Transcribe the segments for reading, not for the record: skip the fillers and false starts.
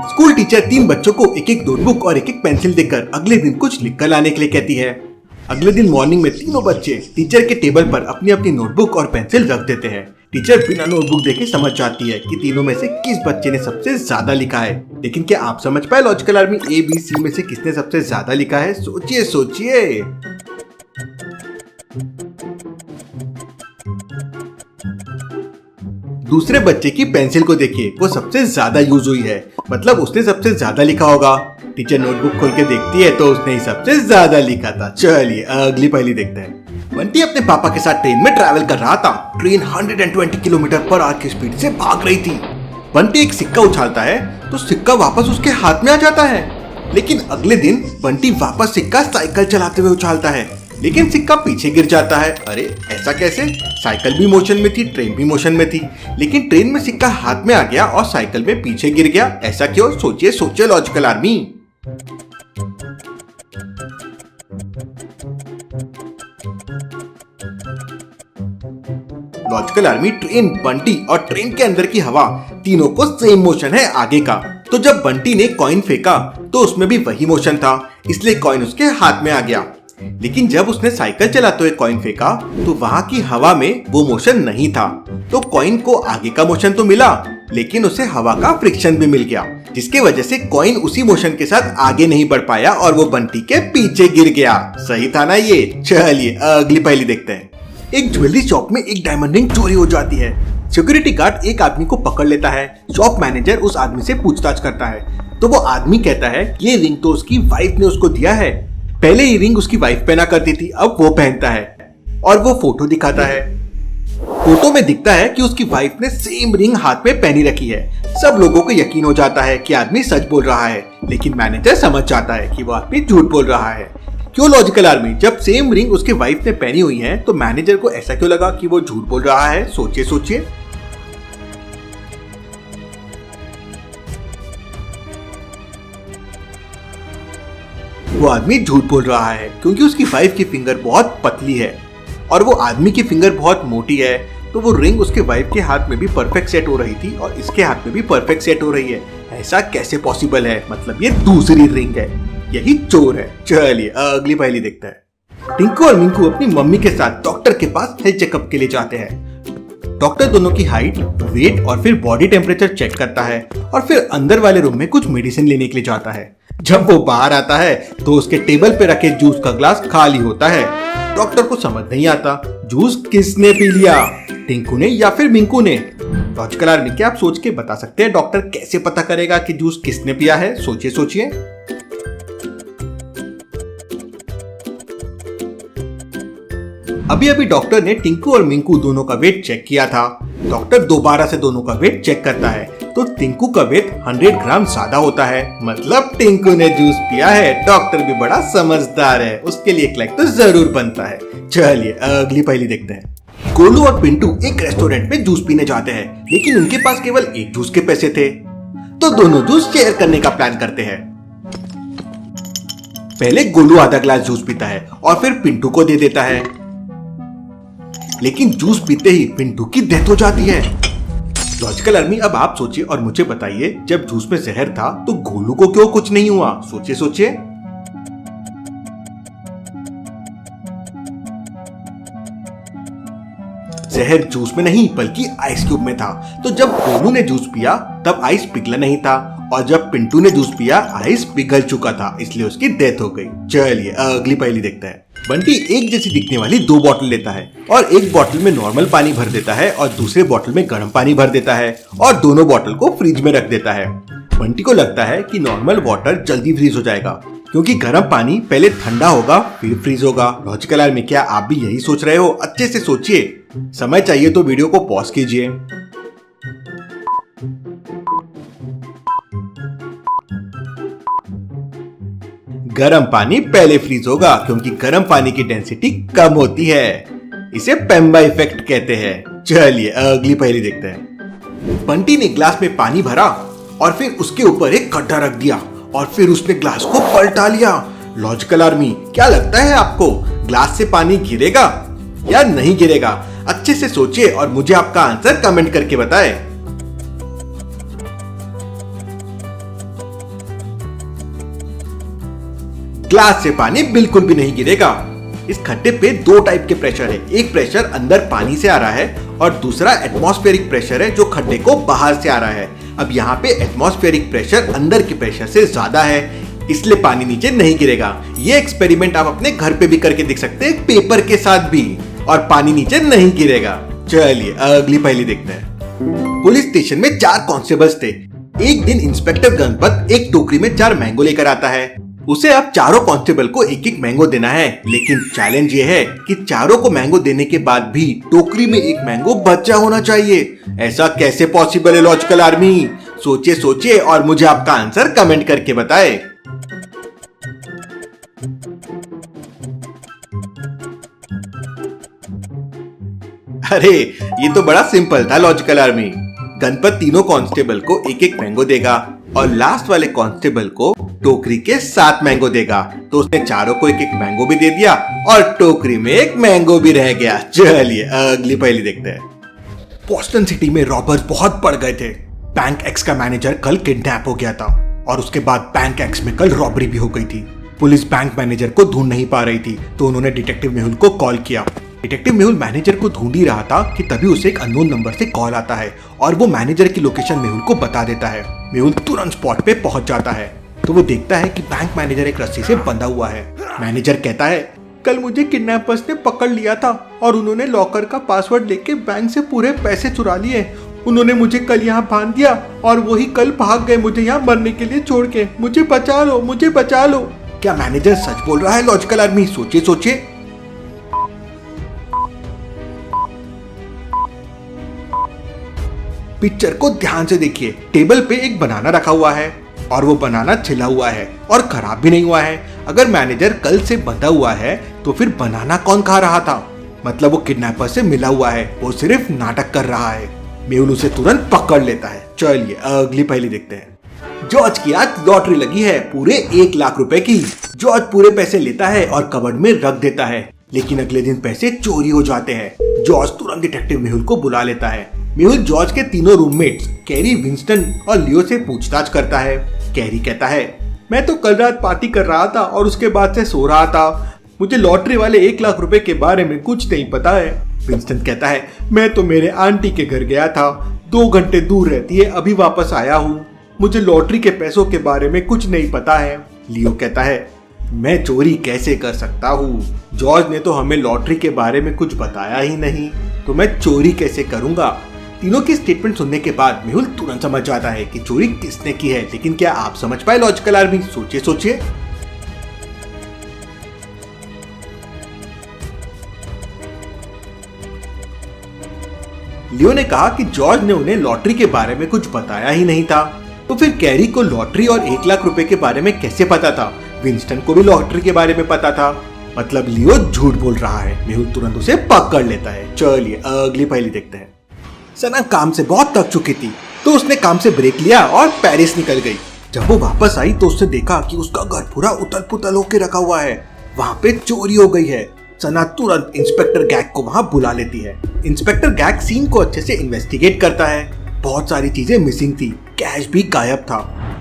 School teacher 3 बच्चों को एक एक नोटबुक और एक एक पेंसिल देकर अगले दिन कुछ लिखकर लाने के लिए कहती है। अगले दिन मॉर्निंग में तीनों बच्चे टीचर के टेबल पर अपनी अपनी नोटबुक और पेंसिल रख देते हैं। टीचर बिना नोटबुक देखे समझ जाती है कि तीनों में से किस बच्चे ने सबसे ज्यादा लिखा है। लेकिन क्या आप समझ पाए लॉजिकल आर्मी ABC में से किसने सबसे ज्यादा लिखा है? सोचिए सोचिए। दूसरे बच्चे की पेंसिल को देखिए, वो सबसे ज्यादा यूज हुई है, मतलब उसने सबसे ज्यादा लिखा होगा। टीचर नोटबुक खोल के देखती है तो उसने ही सबसे ज्यादा लिखा था। चलिए अगली पहेली देखते हैं। बंटी अपने पापा के साथ ट्रेन में ट्रैवल कर रहा था। ट्रेन 120 किलोमीटर पर आवर की स्पीड से भाग रही थी। बंटी एक सिक्का उछालता है तो सिक्का वापस उसके हाथ में आ जाता है। लेकिन अगले दिन बंटी वापस सिक्का साइकिल चलाते हुए उछालता है, लेकिन सिक्का पीछे गिर जाता है। अरे ऐसा कैसे? साइकिल भी मोशन में थी, ट्रेन भी मोशन में थी, लेकिन ट्रेन में सिक्का हाथ में आ गया और साइकिल में पीछे गिर गया। ऐसा क्यों? सोचिए सोचिए logical army. Logical army, train, Bunty और ट्रेन के अंदर की हवा तीनों को सेम मोशन है आगे का। तो जब बंटी ने कॉइन फेंका तो उसमें भी वही मोशन था, इसलिए कॉइन उसके हाथ में आ गया। लेकिन जब उसने साइकिल चलाते हुए कॉइन फेंका तो वहां की हवा में वो मोशन नहीं था। तो कॉइन को आगे का मोशन तो मिला, लेकिन उसे हवा का फ्रिक्शन भी मिल गया, जिसके वजह से कॉइन उसी मोशन के साथ आगे नहीं बढ़ पाया और वो बंटी के पीछे गिर गया। सही था ना ये? चलिए अगली पहेली देखते हैं। एक ज्वेलरी शॉप में एक डायमंड रिंग चोरी हो जाती है। सिक्योरिटी गार्ड एक आदमी को पकड़ लेता है। शॉप मैनेजर उस आदमी से पूछताछ करता है तो वो आदमी कहता है ये रिंग तो उसकी वाइफ ने उसको दिया है। पहले ये रिंग उसकी वाइफ पहना करती थी, अब वो पहनता है। और वो फोटो दिखाता है। फोटो में दिखता है कि उसकी वाइफ ने सेम रिंग हाथ में पहनी रखी है। सब लोगों को यकीन हो जाता है कि आदमी सच बोल रहा है, लेकिन मैनेजर समझ जाता है कि वो आदमी झूठ बोल रहा है। क्यों लॉजिकल आर्मी? जब सेम रिंग उसकी वाइफ ने पहनी हुई है तो मैनेजर को ऐसा क्यों लगा कि वो झूठ बोल रहा है? सोचिए सोचिए। वो आदमी झूठ बोल रहा है क्योंकि उसकी वाइफ की फिंगर बहुत पतली है और वो आदमी की फिंगर बहुत मोटी है। तो वो रिंग उसके वाइफ के हाथ में भी परफेक्ट सेट हो रही थी और इसके हाथ में भी परफेक्ट सेट हो रही है। ऐसा कैसे पॉसिबल है? मतलब ये दूसरी रिंग है, यही चोर है। चलिए अगली पहेली देखते हैं। टिंकू और मिंकू अपनी मम्मी के साथ डॉक्टर के पास हेल्थ चेकअप के लिए जाते हैं। डॉक्टर दोनों की हाइट, वेट और फिर बॉडी टेम्परेचर चेक करता है और फिर अंदर वाले रूम में कुछ मेडिसिन लेने के लिए जाता है। जब वो बाहर आता है तो उसके टेबल पे रखे जूस का ग्लास खाली होता है। डॉक्टर को समझ नहीं आता जूस किसने पी लिया, टिंकू ने या फिर मिंकू ने। लॉजिकल आर्मी, क्या आप सोच के बता सकते हैं डॉक्टर कैसे पता करेगा कि जूस किसने पिया है? सोचिए सोचिए। अभी अभी डॉक्टर ने टिंकू और मिंकू दोनों का वेट चेक किया था। डॉक्टर दोबारा से दोनों का वेट चेक करता है तो टिंकू का वेट 100 ग्राम ज्यादा होता है, मतलब टिंकू ने जूस पिया है। डॉक्टर भी बड़ा समझदार है, उसके लिए एक लाइक तो जरूर बनता है। चलिए अगली पहेली देखते हैं। गोलू और पिंटू एक रेस्टोरेंट में जूस पीने जाते हैं, लेकिन उनके पास केवल एक जूस के पैसे थे। तो दोनों जूस शेयर करने का प्लान करते हैं। पहले गोलू आधा ग्लास जूस पीता है और फिर पिंटू को दे देता है, लेकिन जूस पीते ही पिंटू की डेथ हो जाती है। लॉजिकल आर्मी, अब आप सोचिए और मुझे बताइए, जब जूस में जहर था तो गोलू को क्यों कुछ नहीं हुआ? सोचिए सोचिए। जहर जूस में नहीं बल्कि आइस क्यूब में था। तो जब गोलू ने जूस पिया तब आइस पिघला नहीं था और जब पिंटू ने जूस पिया आइस पिघल चुका था, इसलिए उसकी डेथ हो गई। चलिए अगली पहेली देखते हैं। बंटी एक जैसी दिखने वाली 2 बोतल लेता है और एक बोतल में नॉर्मल पानी भर देता है और दूसरे बोतल में गर्म पानी भर देता है और दोनों बोतल को फ्रिज में रख देता है। बंटी को लगता है कि नॉर्मल वाटर जल्दी फ्रीज हो जाएगा क्योंकि गर्म पानी पहले ठंडा होगा फिर फ्रीज होगा। लॉजिकल आर्मी, क्या आप भी यही सोच रहे हो? अच्छे से सोचिए। समय चाहिए तो वीडियो को पॉज कीजिए। गर्म पानी पहले फ्रीज होगा क्योंकि गर्म पानी की डेंसिटी कम होती है, इसे पेम्बा इफेक्ट कहते हैं। चलिए अगली पहेली देखते हैं। बंटी ने ग्लास में पानी भरा और फिर उसके ऊपर एक गड्ढा रख दिया और फिर उसने ग्लास को पलटा लिया। लॉजिकल आर्मी, क्या लगता है आपको, ग्लास से पानी गिरेगा या नहीं गिरेगा? अच्छे से सोचिए और मुझे आपका आंसर कमेंट करके बताएं। ग्लास से पानी बिल्कुल भी नहीं गिरेगा। इस खड्डे पे दो टाइप के प्रेशर है, एक प्रेशर अंदर पानी से आ रहा है और दूसरा एटमॉस्फेरिक प्रेशर है जो खड्डे को बाहर से आ रहा है। अब यहाँ पे एटमॉस्फेरिक प्रेशर अंदर के प्रेशर से ज्यादा है, इसलिए पानी नीचे नहीं गिरेगा। ये एक्सपेरिमेंट आप अपने घर पे भी करके देख सकते हैं, पेपर के साथ भी, और पानी नीचे नहीं गिरेगा। चलिए अगली पहेली देखते हैं। पुलिस स्टेशन में 4 कांस्टेबल्स थे। एक दिन इंस्पेक्टर गणपत एक टोकरी में 4 मैंगो लेकर आता है। उसे अब चारों कांस्टेबल को एक एक मैंगो देना है, लेकिन चैलेंज ये है कि चारों को मैंगो देने के बाद भी टोकरी में एक मैंगो बचा होना चाहिए। ऐसा कैसे पॉसिबल है लॉजिकल आर्मी? सोचिए सोचिए और मुझे आपका आंसर कमेंट करके बताएं। अरे ये तो बड़ा सिंपल था लॉजिकल आर्मी। गणपत तीनों कांस्टेबल को एक एक मैंगो देगा और लास्ट वाले कांस्टेबल को टोकरी के 7 मैंगो देगा। तो उसने चारों को एक एक मैंगो भी दे दिया और टोकरी में एक मैंगो भी रह गया। चलिए अगली पहेली देखते हैं। बोस्टन सिटी में रॉबर्स बहुत बढ़ गए थे। बैंक एक्स का मैनेजर कल किडनैप हो गया था और उसके बाद बैंक एक्स में कल रॉबरी भी हो गई थी। पुलिस बैंक मैनेजर को ढूंढ नहीं पा रही थी, तो उन्होंने डिटेक्टिव मेहुल को कॉल किया। डिटेक्टिव मेहुल मैनेजर को ढूंढ ही रहा था कि तभी उसे एक अननोन नंबर से कॉल आता है और वो मैनेजर की लोकेशन मेहुल को बता देता है। मेहुल तुरंत स्पॉट पे पहुंच जाता है तो वो देखता है कि बैंक मैनेजर एक रस्सी से बंधा हुआ है। मैनेजर कहता है, कल मुझे किडनैपर्स ने पकड़ लिया था और उन्होंने लॉकर का पासवर्ड लेके बैंक से पूरे पैसे चुरा लिए। उन्होंने मुझे कल यहाँ बांध दिया और वही कल भाग गए मुझे यहाँ मरने के लिए छोड़ के। मुझे बचा लो, मुझे बचा लो। क्या मैनेजर सच बोल रहा है लॉजिकल आर्मी? सोचिए सोचिए। पिक्चर को ध्यान से देखिए। टेबल पे एक बनाना रखा हुआ है और वो बनाना छिला हुआ है और खराब भी नहीं हुआ है। अगर मैनेजर कल से बंधा हुआ है तो फिर बनाना कौन खा रहा था? मतलब वो किडनैपर से मिला हुआ है, वो सिर्फ नाटक कर रहा है। मेहुल उसे तुरंत पकड़ लेता है। चलिए अगली पहेली देखते हैं। जॉर्ज की आज लॉटरी लगी है पूरे 1 लाख रुपए की। जॉर्ज पूरे पैसे लेता है और कबर्ड में रख देता है, लेकिन अगले दिन पैसे चोरी हो जाते हैं। जॉर्ज तुरंत डिटेक्टिव मेहुल को बुला लेता है। मेहुल जॉर्ज के तीनों रूममेट्स कैरी, विंस्टन और लियो से पूछताछ करता है। कैरी कहता है, मैं तो कल रात पार्टी कर रहा था और उसके बाद से सो रहा था। मुझे लॉटरी वाले 1 लाख रुपए के बारे में कुछ नहीं पता है। विंस्टन कहता है, मैं तो मेरे आंटी के घर गया था, 2 घंटे दूर रहती है, अभी वापस आया हूँ। मुझे लॉटरी के पैसों के बारे में कुछ नहीं पता है। लियो कहता है, मैं चोरी कैसे कर सकता हूँ? जॉर्ज ने तो हमें लॉटरी के बारे में कुछ बताया ही नहीं, तो मैं चोरी कैसे करूंगा? तीनों की स्टेटमेंट सुनने के बाद मेहुल तुरंत समझ जाता है कि चोरी किसने की है। लेकिन क्या आप समझ पाए लॉजिकल आर्मी? सोचिए सोचिए। लियो ने कहा कि जॉर्ज ने उन्हें लॉटरी के बारे में कुछ बताया ही नहीं था, तो फिर कैरी को लॉटरी और 1 लाख रुपए के बारे में कैसे पता था? विंस्टन को भी लॉटरी के बारे में पता था, मतलब लियो झूठ बोल रहा है। मेहुल तुरंत उसे पकड़ लेता है। चलिए अगली पहेली देखते हैं। सना काम से बहुत थक चुकी थी, तो उसने काम से ब्रेक लिया और पेरिस निकल गई। जब वो वापस आई तो उसने देखा कि उसका घर पूरा उतल पुतल होके रखा हुआ है। वहाँ पे चोरी हो गई है। सना तुरंत इंस्पेक्टर गैग को वहाँ बुला लेती है। इंस्पेक्टर गैग सीन को अच्छे से इन्वेस्टिगेट करता है। बहुत सारी चीजें मिसिंग थी, कैश भी गायब था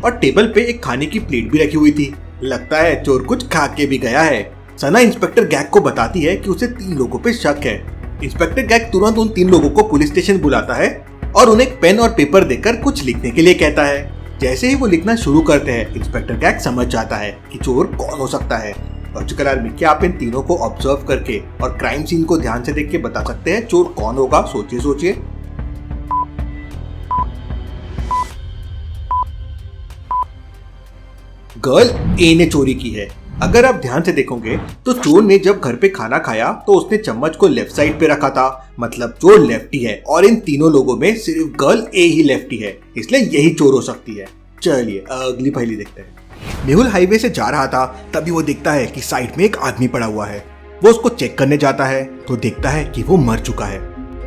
और टेबल पे एक खाने की प्लेट भी रखी हुई थी। लगता है चोर कुछ खा के भी गया है। सना इंस्पेक्टर गैग को बताती है कि उसे 3 लोगों पे शक है। इंस्पेक्टर गैग तुरंत उन 3 लोगों को पुलिस स्टेशन बुलाता है और उन्हें पेन और पेपर देकर कुछ लिखने के लिए कहता है। जैसे ही वो लिखना शुरू करते हैं, इंस्पेक्टर गैग समझ जाता है कि चोर कौन हो सकता है। लॉजिकल आर्मी, क्या आप इन तीनों को ऑब्जर्व करके और क्राइम सीन को ध्यान से देख के बता सकते हैं चोर कौन होगा? सोचिए सोचिए। गर्ल ए ने चोरी की है। अगर आप ध्यान से देखोगे तो चोर ने जब घर पे खाना खाया तो उसने चम्मच को लेफ्ट साइड पे रखा था, मतलब चोर लेफ्टी है और इन तीनों लोगों में सिर्फ गर्ल ए ही लेफ्टी है, इसलिए यही चोर हो सकती है। चलिए अगली पहेली देखते हैं। मेहुल हाईवे से जा रहा था, तभी वो देखता है कि साइड में एक आदमी पड़ा हुआ है। वो उसको चेक करने जाता है तो देखता है कि वो मर चुका है।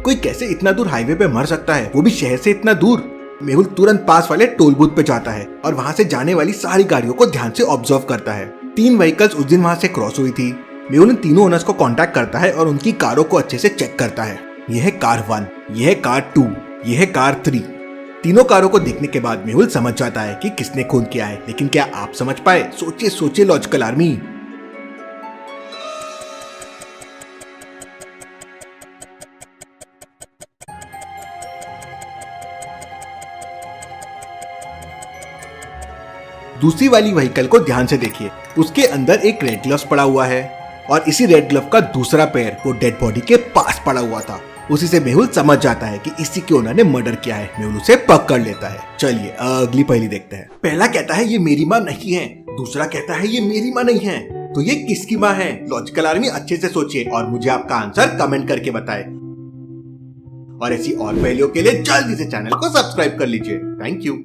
कोई कैसे इतना दूर हाईवे पे मर सकता है, वो भी शहर से इतना दूर? मेहुल तुरंत पास वाले टोल बूथ पे जाता है और वहाँ से जाने वाली सारी गाड़ियों को ध्यान से ऑब्जर्व करता है। 3 व्हीकल्स उस दिन वहाँ से क्रॉस हुई थी। मेहुल तीनों ओनर्स को कांटेक्ट करता है और उनकी कारों को अच्छे से चेक करता है। यह है कार 1, यह है कार 2, यह है कार 3। तीनों कारों को देखने के बाद मेहुल समझ जाता है कि किसने खून किया है, लेकिन क्या आप समझ पाए? सोचिए सोचिए लॉजिकल आर्मी। दूसरी वाली व्हीकल को ध्यान से देखिए, उसके अंदर एक रेड ग्लव्स पड़ा हुआ है और इसी रेड ग्लव का दूसरा पैर वो डेड बॉडी के पास पड़ा हुआ था। उसी से मेहुल समझ जाता है कि इसी के ओनर ने मर्डर किया है। मेहुल उसे पकड़ लेता है। चलिए अगली पहेली देखते हैं। पहला कहता है ये मेरी माँ नहीं है, दूसरा कहता है ये मेरी माँ नहीं है, तो ये किसकी माँ है? लॉजिकल आर्मी अच्छे से सोचिए और मुझे आपका आंसर कमेंट करके बताएं। और ऐसी और पहेलियों के लिए जल्दी से चैनल को सब्सक्राइब कर लीजिए। Thank you.